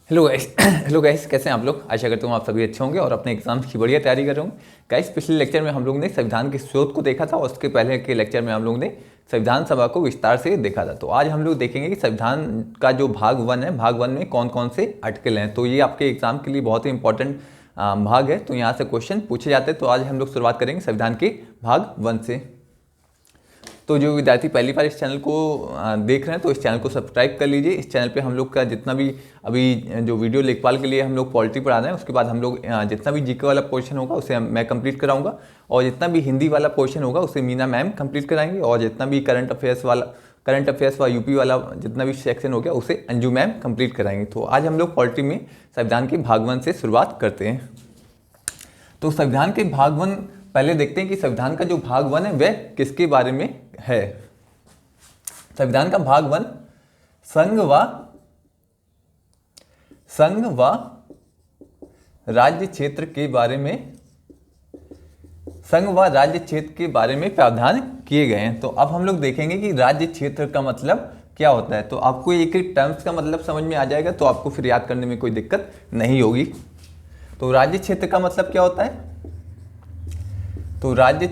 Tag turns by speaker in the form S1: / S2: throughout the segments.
S1: Hello guys hello guys, कैसे हैं आप लोग। आशा करता हूँ आप सभी अच्छे होंगे और अपने एग्जाम्स की बढ़िया तैयारी कर रहे होंगे। गाइस, पिछले लेक्चर में हम लोग ने संविधान के स्रोत को देखा था और उसके पहले के लेक्चर में हम लोग ने संविधान सभा को विस्तार से देखा था। तो आज हम लोग देखेंगे कि संविधान का जो भाग वन है, भाग वन में कौन कौन से आर्टिकल हैं। तो ये आपके एग्जाम के लिए बहुत ही इंपॉर्टेंट भाग है, तो यहाँ से क्वेश्चन पूछे जाते हैं। तो आज हम लोग शुरुआत करेंगे संविधान के भाग वन से। तो जो विद्यार्थी पहली बार इस चैनल को देख रहे हैं तो इस चैनल को सब्सक्राइब कर लीजिए। इस चैनल पे हम लोग का जितना भी अभी जो वीडियो लेखपाल के लिए हम लोग पॉलिटी पढ़ा रहे हैं, उसके बाद हम लोग जितना भी जीके वाला पोर्शन होगा उसे मैं कंप्लीट कराऊंगा, और जितना भी हिंदी वाला पोर्शन होगा उसे मीना मैम कंप्लीट कराएंगे, और जितना भी करंट अफेयर्स व यूपी वाला जितना भी सेक्शन हो गया उसे अंजू मैम कंप्लीट कराएंगे। तो आज हम लोग पॉलिटी में संविधान के भाग वन से शुरुआत करते हैं। तो संविधान के भाग वन पहले देखते हैं कि संविधान का जो भाग वन है वह किसके बारे में है। संविधान का भाग वन संघ व राज्य क्षेत्र के बारे में, संघ व राज्य क्षेत्र के बारे में प्रावधान किए गए हैं। तो अब हम लोग देखेंगे कि राज्य क्षेत्र का मतलब क्या होता है। तो आपको एक एक टर्म्स का मतलब समझ में आ जाएगा, तो आपको फिर याद करने में कोई दिक्कत नहीं होगी। तो राज्य क्षेत्र का मतलब क्या होता है। तो राज्य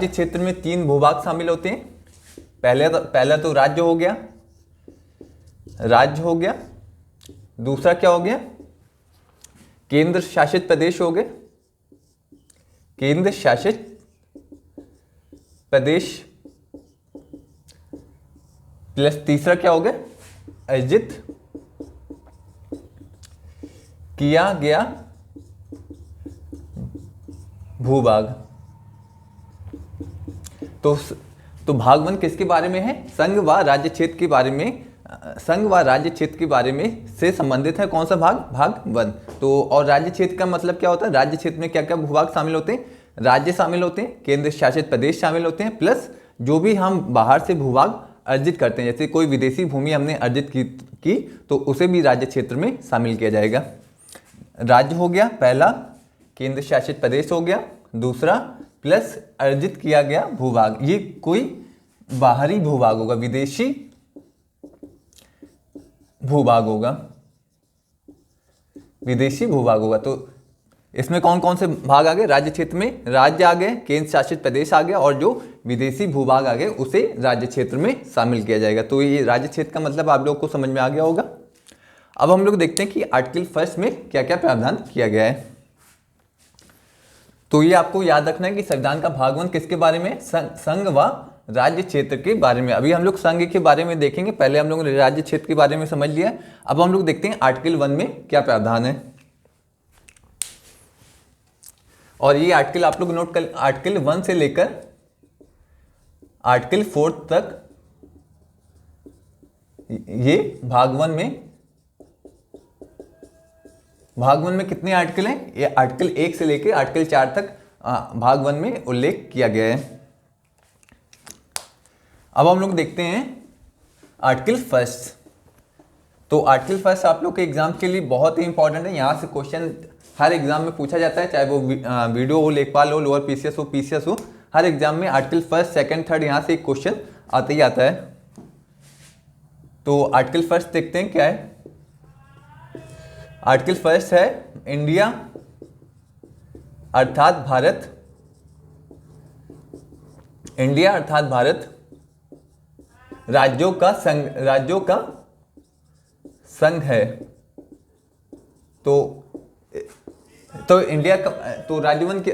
S1: क्षेत्र में तीन भूभाग शामिल होते हैं। पहला तो राज्य हो गया। दूसरा क्या हो गया, केंद्र शासित प्रदेश हो गए, केंद्र शासित प्रदेश, प्लस तीसरा क्या हो गया, अर्जित किया गया भूभाग। तो भाग वन किसके बारे में है, संघ व राज्य क्षेत्र के बारे में, संघ व राज्य क्षेत्र के बारे में से संबंधित है। कौन सा भाग, भाग वन। तो और राज्य क्षेत्र का मतलब क्या होता है, राज्य क्षेत्र में क्या क्या भूभाग शामिल होते हैं, राज्य शामिल होते हैं, केंद्र शासित प्रदेश शामिल होते हैं, प्लस जो भी हम बाहर से भूभाग अर्जित करते हैं, जैसे कोई विदेशी भूमि हमने अर्जित की तो उसे भी राज्य क्षेत्र में शामिल किया जाएगा। राज्य हो गया पहला, केंद्र शासित प्रदेश हो गया दूसरा, प्लस अर्जित किया गया भूभाग। ये कोई बाहरी भूभाग होगा, विदेशी भूभाग होगा, विदेशी भूभाग होगा। तो इसमें कौन कौन से भाग आ गए, राज्य क्षेत्र में राज्य आ गए, केंद्र शासित प्रदेश आ गया, और जो विदेशी भूभाग आ गए उसे राज्य क्षेत्र में शामिल किया जाएगा। तो ये राज्य क्षेत्र का मतलब आप लोगों को समझ में आ गया होगा। अब हम लोग देखते हैं कि आर्टिकल फर्स्ट में क्या क्या प्रावधान किया गया है। तो ये आपको याद रखना है कि संविधान का भाग वन किसके बारे में, संघ व राज्य क्षेत्र के बारे में। अभी हम लोग संघ के बारे में देखेंगे, पहले हम लोग राज्य क्षेत्र के बारे में समझ लिया। अब हम लोग देखते हैं आर्टिकल वन में क्या प्रावधान है, और ये आर्टिकल आप लोग नोट कर, आर्टिकल वन से लेकर आर्टिकल फोर्थ तक ये भाग वन में कितने आर्टिकल हैं, ये आर्टिकल 1 से लेकर आर्टिकल 4 तक भाग वन में उल्लेख किया गया है। अब हम लोग देखते हैं आर्टिकल फर्स्ट। तो आर्टिकल फर्स्ट आप लोग के एग्जाम के लिए बहुत ही इंपॉर्टेंट है। यहाँ से क्वेश्चन हर एग्जाम में पूछा जाता है, चाहे वो वीडियो हो, लेखपाल हो, लोअर पीसीएस हो, पीसीएस हो, हर एग्जाम में आर्टिकल फर्स्ट सेकंड थर्ड यहाँ से एक क्वेश्चन आता ही आता है। तो आर्टिकल फर्स्ट देखते हैं क्या है। आर्टिकल फर्स्ट है इंडिया अर्थात भारत, इंडिया अर्थात भारत राज्यों का संघ है। तो इंडिया का, तो राज्य वन के,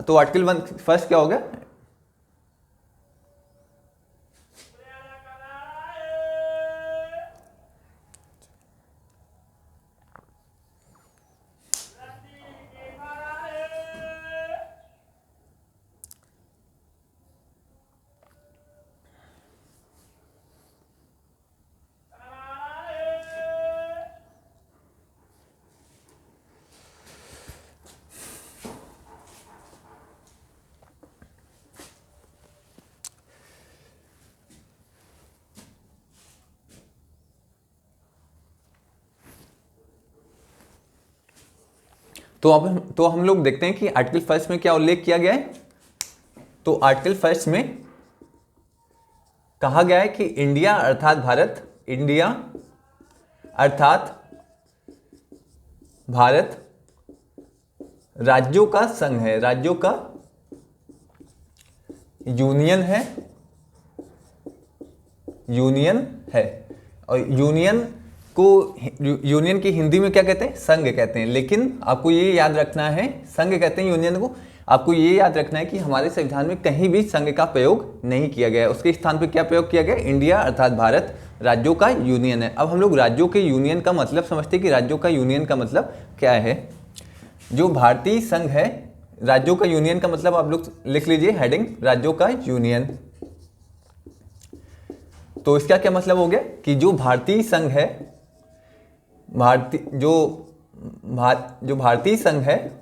S1: तो आर्टिकल वन फर्स्ट क्या हो गया, तो हम लोग देखते हैं कि आर्टिकल फर्स्ट में क्या उल्लेख किया गया है। तो आर्टिकल फर्स्ट में कहा गया है कि इंडिया अर्थात भारत, इंडिया अर्थात भारत राज्यों का संघ है, राज्यों का यूनियन है, यूनियन है। और यूनियन को, यूनियन की हिंदी में क्या कहते हैं? संघ कहते हैं। लेकिन आपको ये याद रखना है, संघ कहते हैं यूनियन को, आपको ये याद रखना है कि हमारे संविधान में कहीं भी संघ का प्रयोग नहीं किया गया है। उसके स्थान पर क्या प्रयोग किया गया? इंडिया अर्थात भारत राज्यों का यूनियन है। अब हम लोग राज्यों के यूनियन का मतलब समझते हैं कि राज्यों का यूनियन का मतलब क्या है। जो भारतीय संघ है, राज्यों का यूनियन का मतलब आप लोग लिख लीजिए हेडिंग, राज्यों का यूनियन। तो इसका क्या मतलब हो गया कि जो भारतीय संघ है, जो भारतीय संघ है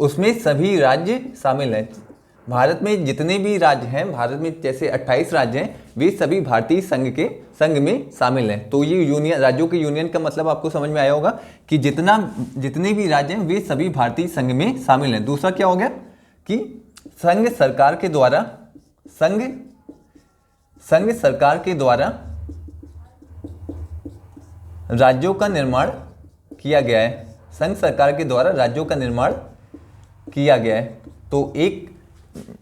S1: उसमें सभी राज्य शामिल हैं। भारत में जितने भी राज्य हैं, भारत में जैसे 28 राज्य हैं, वे सभी भारतीय संघ में शामिल हैं। तो ये यूनियन, राज्यों के यूनियन का मतलब आपको समझ में आया होगा कि जितने भी राज्य हैं वे सभी भारतीय संघ में शामिल हैं। दूसरा क्या हो गया कि संघ सरकार के द्वारा, संघ सरकार के द्वारा राज्यों का निर्माण किया गया है। संघ सरकार के द्वारा राज्यों का निर्माण किया गया है। तो एक,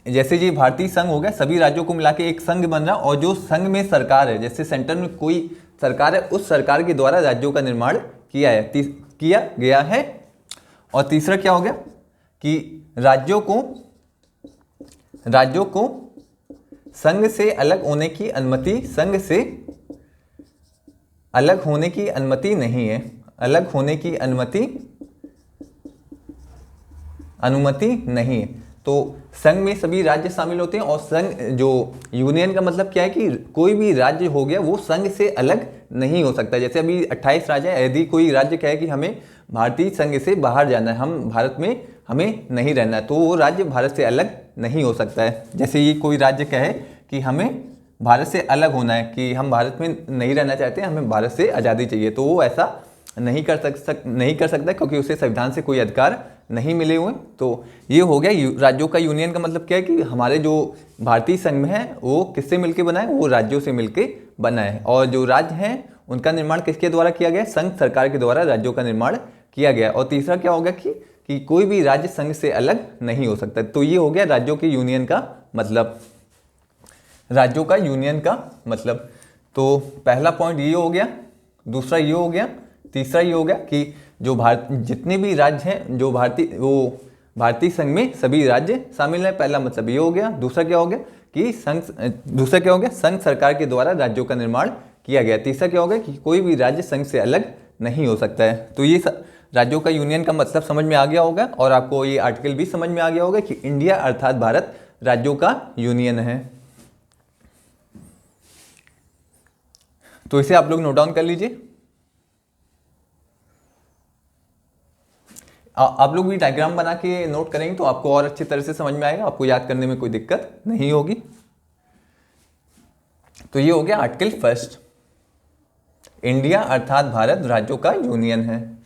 S1: जैसे ये भारतीय संघ हो गया, सभी राज्यों को मिला के एक संघ बन रहा, और जो संघ में सरकार है, जैसे सेंटर में कोई सरकार है, उस सरकार के द्वारा राज्यों का निर्माण किया गया है। और तीसरा क्या हो गया कि राज्यों को संघ से अलग होने की अनुमति, संघ से अलग होने की अनुमति नहीं है, अलग होने की अनुमति नहीं है। तो संघ में सभी राज्य शामिल होते हैं, और संघ, जो यूनियन का मतलब क्या है कि कोई भी राज्य हो गया वो संघ से अलग नहीं हो सकता। जैसे अभी 28 राज्य है, यदि कोई राज्य कहे कि हमें भारतीय संघ से बाहर जाना है, हम भारत में हमें नहीं रहना है, तो वो राज्य भारत से अलग नहीं हो सकता है। जैसे ये कोई राज्य कहे कि हमें भारत से अलग होना है, कि हम भारत में नहीं रहना चाहते, हमें भारत से आज़ादी चाहिए, तो वो ऐसा नहीं कर सकता, क्योंकि उसे संविधान से कोई अधिकार नहीं मिले हुए। तो ये हो गया राज्यों का यूनियन का मतलब क्या है कि हमारे जो भारतीय संघ है वो किससे मिलके बना है? वो राज्यों से मिलके बना है। और जो राज्य हैं उनका निर्माण किसके द्वारा किया गया? संघ सरकार के द्वारा राज्यों का निर्माण किया गया। और तीसरा क्या हो गया कि कोई भी राज्य संघ से अलग नहीं हो सकता। तो ये हो गया राज्यों के यूनियन का मतलब, राज्यों का यूनियन का मतलब। तो पहला पॉइंट ये हो गया, दूसरा ये हो गया, तीसरा ये हो गया कि जो जितने भी राज्य हैं, जो भारतीय संघ में सभी राज्य शामिल हैं, पहला मतलब ये हो गया। दूसरा क्या हो गया कि संघ सरकार के द्वारा राज्यों का निर्माण किया गया। तीसरा क्या हो गया कि कोई भी राज्य संघ से अलग नहीं हो सकता है। तो ये राज्यों का यूनियन का मतलब समझ में आ गया होगा, और आपको ये आर्टिकल भी समझ में आ गया होगा कि इंडिया अर्थात भारत राज्यों का यूनियन है। तो इसे आप लोग नोट डाउन कर लीजिए। आप लोग भी डायग्राम बना के नोट करेंगे तो आपको और अच्छी तरह से समझ में आएगा, आपको याद करने में कोई दिक्कत नहीं होगी। तो ये हो गया आर्टिकल फर्स्ट, इंडिया अर्थात भारत राज्यों का यूनियन है।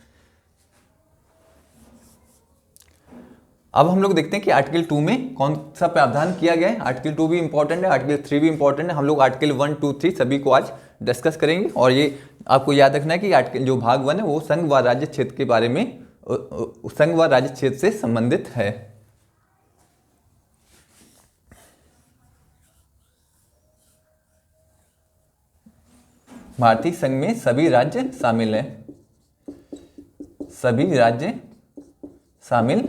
S1: अब हम लोग देखते हैं कि आर्टिकल 2 में कौन सा प्रावधान किया गया है। आर्टिकल 2 भी इंपॉर्टेंट है, आर्टिकल 3 भी इंपॉर्टेंट है। हम लोग आर्टिकल 1, 2, 3 सभी को आज डिस्कस करेंगे। और ये आपको याद रखना है कि आर्टिकल जो भाग 1 है वो संघ व राज्य क्षेत्र के बारे में, संघ व राज्य क्षेत्र से संबंधित है। भारतीय संघ में सभी राज्य शामिल हैं, सभी राज्य शामिल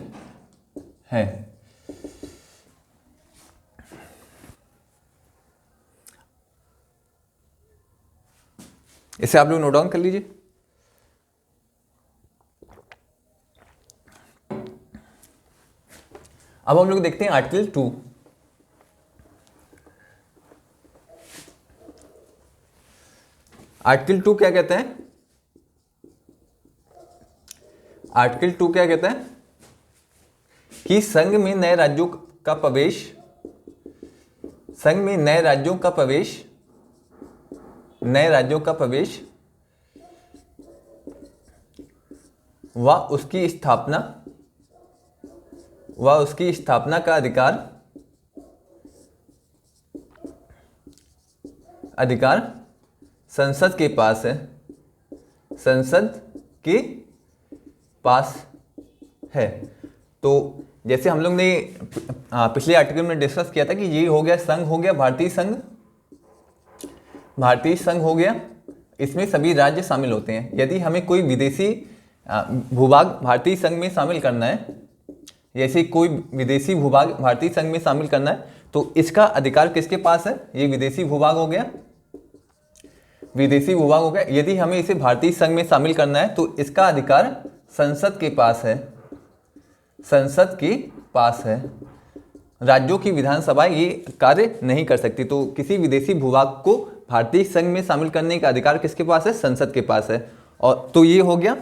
S1: हैं। इसे आप लोग नोट डाउन कर लीजिए। अब हम लोग देखते हैं आर्टिकल 2। आर्टिकल 2 क्या कहता है? आर्टिकल 2 क्या कहता है कि संघ में नए राज्यों का प्रवेश, संघ में नए राज्यों का प्रवेश, नए राज्यों का प्रवेश व उसकी स्थापना का अधिकार अधिकार संसद के पास है, संसद के पास है। तो जैसे हम लोग ने पिछले आर्टिकल में डिस्कस किया था कि ये हो गया संघ, हो गया भारतीय संघ, भारतीय संघ हो गया, इसमें सभी राज्य शामिल होते हैं। यदि हमें कोई विदेशी भूभाग भारतीय संघ में शामिल करना है, जैसे कोई विदेशी भूभाग भारतीय संघ में शामिल करना है, तो इसका अधिकार किसके पास है? ये विदेशी भूभाग हो गया, विदेशी भूभाग हो गया। यदि हमें इसे भारतीय संघ में शामिल करना है तो इसका अधिकार संसद के पास है, संसद के पास है। राज्यों की विधानसभा ये कार्य नहीं कर सकती। तो किसी विदेशी भूभाग को भारतीय संघ में शामिल करने का अधिकार किसके पास है? संसद के पास है। और तो ये हो गया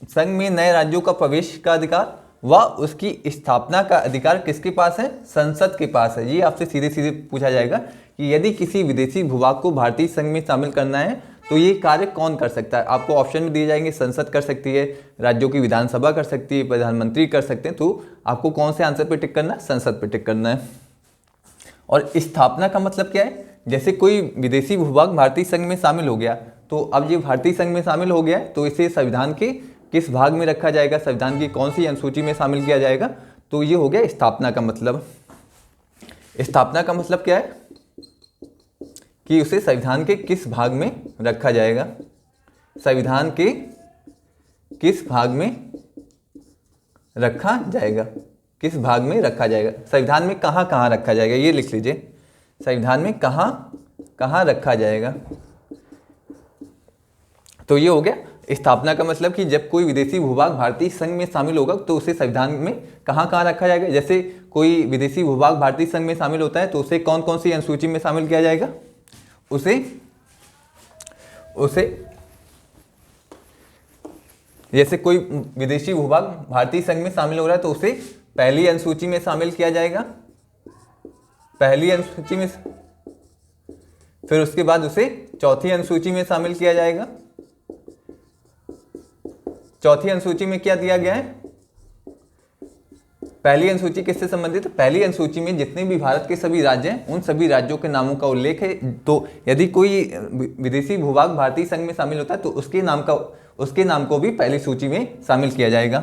S1: संघ में नए राज्यों का प्रवेश का अधिकार व उसकी स्थापना का अधिकार किसके पास है? संसद के पास है। ये आपसे सीधे सीधे पूछा जाएगा कि यदि किसी विदेशी भूभाग को भारतीय संघ में शामिल करना है तो ये कार्य कौन कर सकता है? आपको ऑप्शन में दिए जाएंगे, संसद कर सकती है, राज्यों की विधानसभा कर सकती है, प्रधानमंत्री कर सकते हैं। तो आपको कौन से आंसर पे टिक करना है? संसद पे टिक करना है। और स्थापना का मतलब क्या है? जैसे कोई विदेशी भूभाग भारतीय संघ में शामिल हो गया, तो अब ये भारतीय संघ में शामिल हो गया है तो इसे संविधान के किस भाग में रखा जाएगा, संविधान की कौन सी अनुसूची में शामिल किया जाएगा? तो ये हो गया स्थापना का मतलब। स्थापना का मतलब क्या है कि उसे संविधान के किस भाग में रखा जाएगा, संविधान के किस भाग में रखा जाएगा, किस भाग में रखा जाएगा, संविधान में कहाँ कहाँ रखा जाएगा, ये लिख लीजिए, संविधान में कहाँ कहाँ रखा जाएगा। तो ये हो गया स्थापना का मतलब कि जब कोई विदेशी भूभाग भारतीय संघ में शामिल होगा तो उसे संविधान में कहाँ कहाँ रखा जाएगा। जैसे कोई विदेशी भूभाग भारतीय संघ में शामिल होता है तो उसे कौन कौन सी अनुसूची में शामिल किया जाएगा? उसे जैसे कोई विदेशी भूभाग भारतीय संघ में शामिल हो रहा है तो उसे पहली अनुसूची में शामिल किया जाएगा, पहली अनुसूची में, फिर उसके बाद उसे चौथी अनुसूची में शामिल किया जाएगा। चौथी अनुसूची में क्या दिया गया है? पहली अनुसूची किससे संबंधित है? पहली अनुसूची में जितने भी भारत के सभी राज्य हैं उन सभी राज्यों के नामों का उल्लेख है। तो यदि कोई विदेशी भूभाग भारतीय संघ में शामिल होता है तो उसके नाम को भी पहली सूची में शामिल किया जाएगा।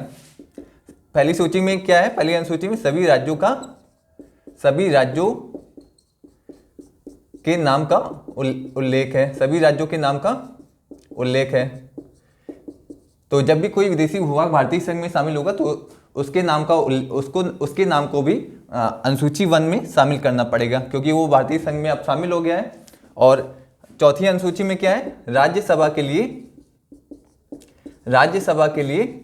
S1: पहली सूची में क्या है? पहली अनुसूची में सभी राज्यों के नाम का उल्लेख है, सभी राज्यों के नाम का उल्लेख है। तो जब भी कोई विदेशी भूभाग भारतीय संघ में शामिल होगा तो उसके नाम को भी अनुसूची 1 में शामिल करना पड़ेगा क्योंकि वो भारतीय संघ में अब शामिल हो गया है। और चौथी अनुसूची में क्या है? राज्यसभा के लिए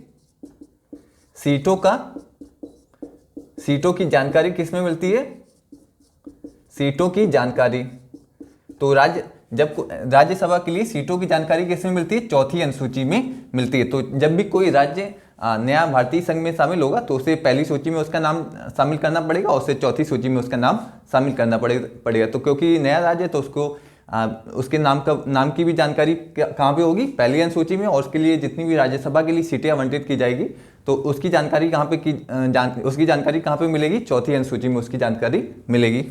S1: सीटों की जानकारी किसमें मिलती है? सीटों की जानकारी। तो राज्यसभा के लिए सीटों की जानकारी किसमें मिलती है? चौथी अनुसूची में मिलती है। तो जब भी कोई राज्य नया भारतीय संघ में शामिल होगा तो उसे पहली सूची में उसका नाम शामिल करना पड़ेगा और उसे चौथी सूची में उसका नाम शामिल करना पड़ेगा। तो क्योंकि नया राज्य है तो उसको उसके नाम की भी जानकारी कहाँ पे होगी? पहली अनुसूची में। और उसके लिए जितनी भी राज्यसभा के लिए सीटें आवंटित की जाएगी तो उसकी जानकारी कहाँ पे मिलेगी? चौथी अनुसूची में उसकी जानकारी मिलेगी।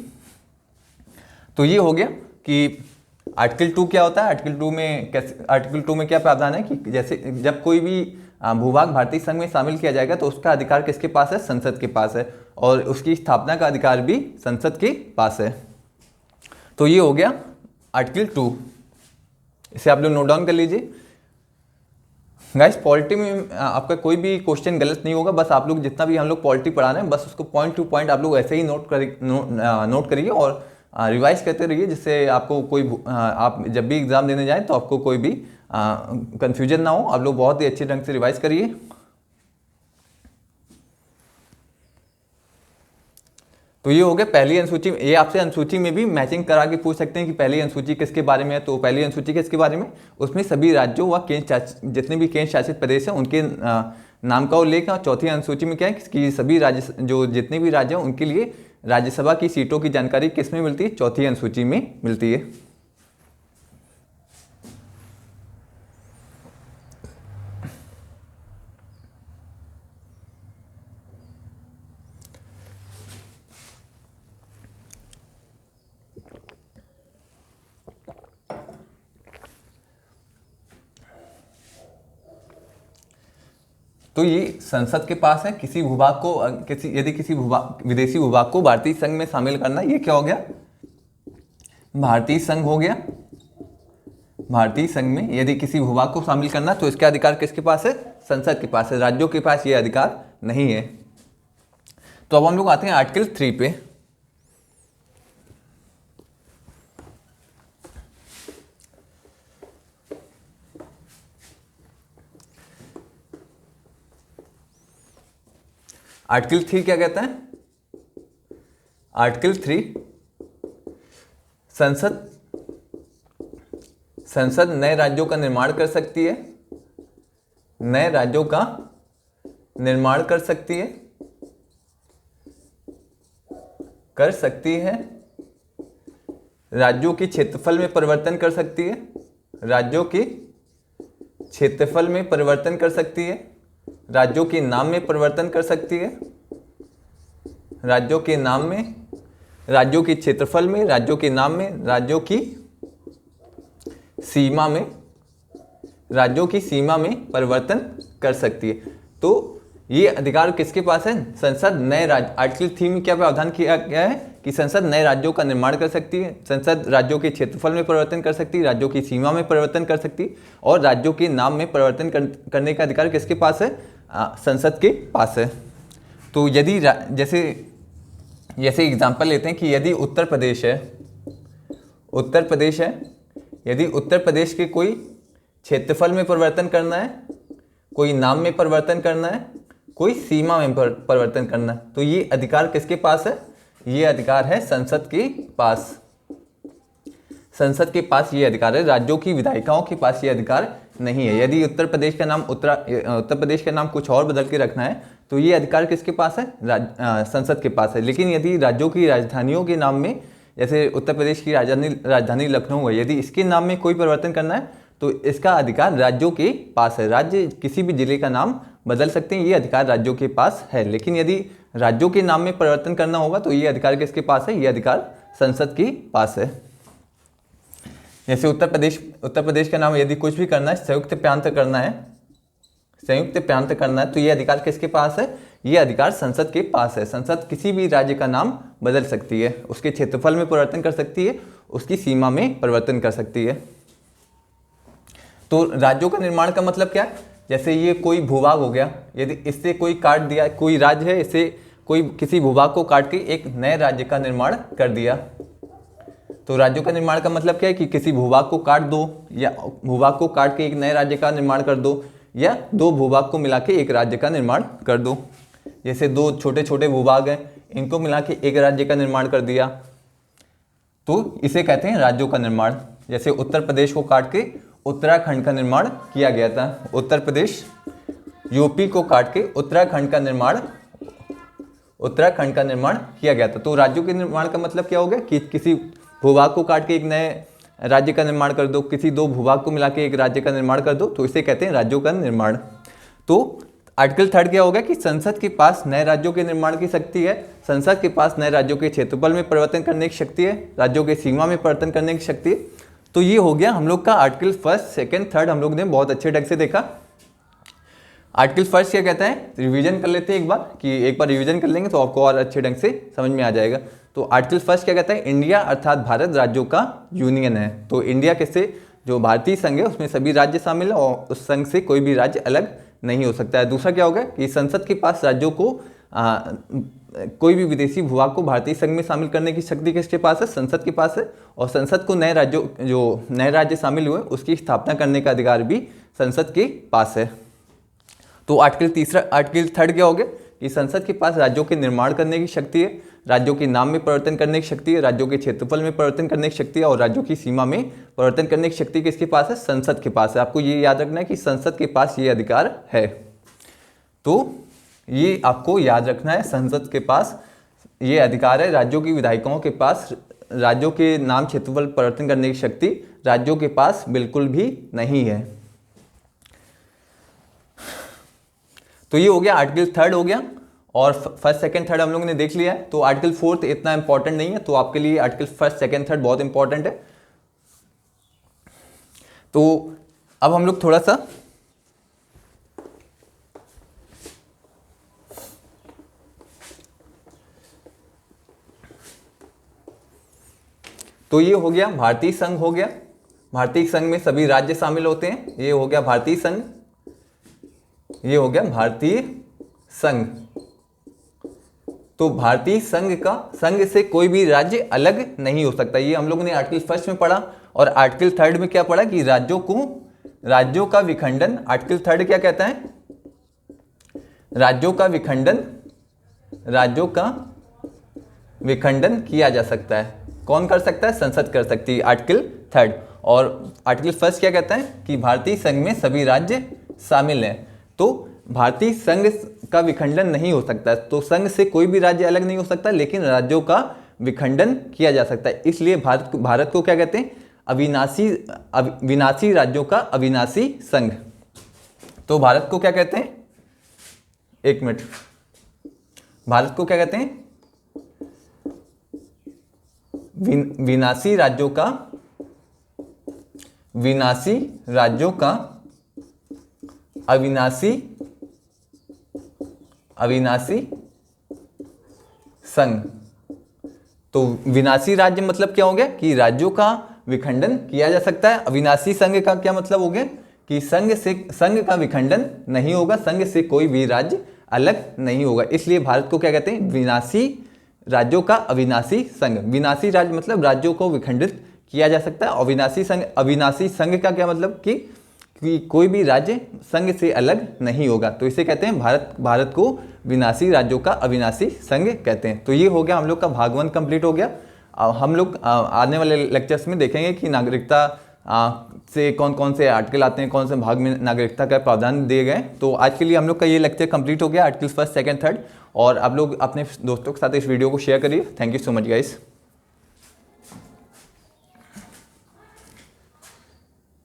S1: तो ये हो गया कि आर्टिकल 2 क्या होता है। आर्टिकल 2 में क्या प्रावधान है कि जैसे जब कोई भी भूभाग भारतीय संघ में शामिल किया जाएगा तो उसका अधिकार किसके पास है? संसद के पास है। और उसकी स्थापना का अधिकार भी संसद के पास है। तो ये हो गया आर्टिकल 2। इसे आप लोग नोट डाउन कर लीजिए। गाइस पॉलिटी में आपका कोई भी क्वेश्चन गलत नहीं होगा, बस आप लोग जितना भी हम लोग पॉलिटी पढ़ा रहे हैं बस उसको पॉइंट टू पॉइंट आप लोग ऐसे ही नोट करिए और रिवाइज करते रहिए, जिससे आपको आप जब भी एग्जाम देने जाएं तो आपको कोई भी कंफ्यूजन ना हो। आप लोग बहुत ही अच्छे ढंग से रिवाइज करिए। तो ये हो गया पहली अनुसूची। ये आपसे अनुसूची में भी मैचिंग करा के पूछ सकते हैं कि पहली अनुसूची किसके बारे में है। तो पहली अनुसूची किसके बारे में? उसमें सभी राज्यों व जितने भी केंद्र शासित प्रदेश हैं उनके नाम का उल्लेख है। चौथी अनुसूची में क्या है कि सभी जितने भी राज्य हैं उनके लिए राज्यसभा की सीटों की जानकारी किस में मिलती है? चौथी अनुसूची में मिलती है। तो ये संसद के पास है। किसी भूभाग को यदि किसी विदेशी भूभाग को भारतीय संघ में शामिल करना, ये क्या हो गया, भारतीय संघ हो गया। भारतीय संघ में यदि किसी भूभाग को शामिल करना तो इसका अधिकार किसके पास है, संसद के पास है। राज्यों के पास ये अधिकार नहीं है। तो अब हम लोग आते हैं आर्टिकल 3 पे। आर्टिकल 3 क्या कहता है, आर्टिकल 3 संसद नए राज्यों का निर्माण कर सकती है, नए राज्यों का निर्माण कर सकती है, राज्यों की क्षेत्रफल में परिवर्तन कर सकती है, राज्यों की क्षेत्रफल में परिवर्तन कर सकती है, राज्यों के नाम में परिवर्तन कर सकती है, राज्यों के नाम में, राज्यों की क्षेत्रफल में, राज्यों के नाम में, राज्यों की सीमा में, राज्यों की सीमा में परिवर्तन कर सकती है। तो ये अधिकार किसके पास है, संसद नए राज्य। आर्टिकल 3 में क्या प्रावधान किया गया है कि संसद नए राज्यों का निर्माण कर सकती है, संसद राज्यों के क्षेत्रफल में परिवर्तन कर सकती है, राज्यों की सीमा में परिवर्तन कर सकती है, और राज्यों के नाम में परिवर्तन करने का अधिकार किसके पास है, संसद के पास है। तो यदि जैसे एग्जाम्पल लेते हैं कि यदि उत्तर प्रदेश है, यदि उत्तर प्रदेश के कोई क्षेत्रफल में परिवर्तन करना है, कोई नाम में परिवर्तन करना है, कोई सीमा में परिवर्तन करना है, तो ये अधिकार किसके पास है, ये अधिकार है संसद के पास। संसद के पास ये अधिकार है, राज्यों की विधायिकाओं के पास ये अधिकार नहीं है। यदि उत्तर प्रदेश का नाम कुछ और बदल के रखना है तो ये अधिकार किसके पास है, संसद के पास है। लेकिन यदि राज्यों की राजधानियों के नाम में, जैसे उत्तर प्रदेश की राजधानी लखनऊ है, यदि इसके नाम में कोई परिवर्तन करना है तो इसका अधिकार राज्यों के पास है। राज्य किसी भी जिले का नाम बदल सकते हैं, ये अधिकार राज्यों के पास है। लेकिन यदि राज्यों के नाम में परिवर्तन करना होगा तो ये अधिकार किसके पास है, ये अधिकार संसद के पास है। जैसे उत्तर प्रदेश का नाम यदि कुछ भी करना है, संयुक्त प्रांत करना है, तो ये अधिकार किसके पास है, ये अधिकार संसद के पास है। संसद किसी भी राज्य का नाम बदल सकती है, उसके क्षेत्रफल में परिवर्तन कर सकती है, उसकी सीमा में परिवर्तन कर सकती है। तो राज्यों का निर्माण का मतलब क्या है, जैसे ये कोई भूभाग हो गया, यदि इससे कोई काट दिया, कोई राज्य है, इससे कोई किसी भूभाग को काट के एक नए राज्य का निर्माण कर दिया। तो राज्यों का निर्माण का मतलब क्या है कि किसी भूभाग को काट दो, या भूभाग को काट के एक नए राज्य का निर्माण कर दो, या दो भूभाग को मिला के एक राज्य का निर्माण कर दो। जैसे दो छोटे छोटे भूभाग हैं, इनको मिला के एक राज्य का निर्माण कर दिया, तो इसे कहते हैं राज्यों का निर्माण। जैसे उत्तर प्रदेश को काट के उत्तराखंड का निर्माण किया गया था, उत्तर प्रदेश यूपी को काट के उत्तराखंड का निर्माण किया गया था। तो राज्यों के निर्माण का मतलब क्या हो गया कि किसी भूभाग को काट के एक नए राज्य का निर्माण कर दो, किसी दो भूभाग को मिला के एक राज्य का निर्माण कर दो, तो इसे कहते हैं राज्यों का निर्माण। तो आर्टिकल 3 क्या होगा कि संसद के पास नए राज्यों के निर्माण की शक्ति है, संसद के पास नए राज्यों के क्षेत्रफल में परिवर्तन करने की शक्ति है, राज्यों के सीमा में परिवर्तन करने की शक्ति है। तो ये हो गया हम लोग का आर्टिकल 1, 2, 3 हम लोग ने बहुत अच्छे ढंग से देखा। आर्टिकल 1 क्या कहता है, रिवीजन कर लेते हैं एक बार रिवीजन कर लेंगे तो आपको और अच्छे ढंग से समझ में आ जाएगा। तो आर्टिकल 1 क्या कहता है, इंडिया अर्थात भारत राज्यों का यूनियन है। तो इंडिया किससे, जो भारतीय संघ है उसमें सभी राज्य शामिल है और उस संघ से कोई भी राज्य अलग नहीं हो सकता है। दूसरा क्या होगा कि संसद के पास राज्यों को कोई भी विदेशी भूभाग को भारतीय संघ में शामिल करने की शक्ति किसके पास है, संसद के पास है। और संसद को नए राज्य शामिल हुए उसकी स्थापना करने का अधिकार भी संसद के पास है। तो आर्टिकल 3 क्या हो गया कि संसद के पास राज्यों के निर्माण करने की शक्ति है, राज्यों के नाम में परिवर्तन करने की शक्ति है, राज्यों के क्षेत्रफल में परिवर्तन करने की शक्ति है, और राज्यों की सीमा में परिवर्तन करने की शक्ति किसके पास है, संसद के पास है। आपको ये याद रखना है कि संसद के पास ये अधिकार है। तो ये आपको याद रखना है, संसद के पास ये अधिकार है। राज्यों की विधायिकाओं के पास राज्यों के नाम क्षेत्रफल परिवर्तन करने की शक्ति राज्यों के पास बिल्कुल भी नहीं है। तो ये हो गया आर्टिकल 3 हो गया, और 1st, 2nd, 3rd हम लोग ने देख लिया है। तो आर्टिकल 4 इतना इंपॉर्टेंट नहीं है, तो आपके लिए आर्टिकल 1st, 2nd, 3rd बहुत इंपॉर्टेंट है। तो अब हम लोग थोड़ा सा तो ये हो गया भारतीय संघ हो गया, भारतीय संघ में सभी राज्य शामिल होते हैं, ये हो गया भारतीय संघ, ये हो गया भारतीय संघ। तो भारतीय संघ का, संघ से कोई भी राज्य अलग नहीं हो सकता, ये हम लोगों ने आर्टिकल फर्स्ट में पढ़ा। और आर्टिकल थर्ड में क्या पढ़ा कि राज्यों का विखंडन, आर्टिकल थर्ड क्या कहता है, राज्यों का विखंडन किया जा सकता है। कौन कर सकता है, संसद कर सकती है, आर्टिकल थर्ड। और आर्टिकल फर्स्ट क्या कहता है कि भारतीय संघ में सभी राज्य शामिल हैं। तो भारतीय संघ का विखंडन नहीं हो सकता, तो संघ से कोई भी राज्य अलग नहीं हो सकता, लेकिन राज्यों का विखंडन किया जा सकता है। इसलिए भारत को क्या कहते हैं, विनाशी राज्यों का अविनाशी संघ। तो भारत को क्या कहते हैं, एक मिनट, भारत को क्या कहते हैं, विनाशी राज्यों का अविनाशी संघ। तो विनाशी राज्य मतलब क्या हो गया कि राज्यों का विखंडन किया जा सकता है। अविनाशी संघ का क्या मतलब हो गया कि संघ का विखंडन नहीं होगा, संघ से कोई भी राज्य अलग नहीं होगा। इसलिए भारत को क्या कहते हैं, विनाशी राज्यों का अविनाशी संघ। विनाशी राज्य मतलब राज्यों को विखंडित किया जा सकता है। अविनाशी संघ का क्या मतलब कि कोई भी राज्य संघ से अलग नहीं होगा। तो इसे कहते हैं भारत को विनाशी राज्यों का अविनाशी संघ कहते हैं। तो ये हो गया हम लोग का भाग 1 कंप्लीट हो गया। हम लोग आने वाले लेक्चर्स में देखेंगे कि नागरिकता से कौन कौन से आर्टिकल आते हैं, कौन से भाग में नागरिकता का प्रावधान दिए गए। तो आज के लिए हम लोग का ये लेक्चर कंप्लीट हो गया, आर्टिकल फर्स्ट, सेकंड, थर्ड। और आप लोग अपने दोस्तों के साथ इस वीडियो को शेयर करिए। Thank you so much guys.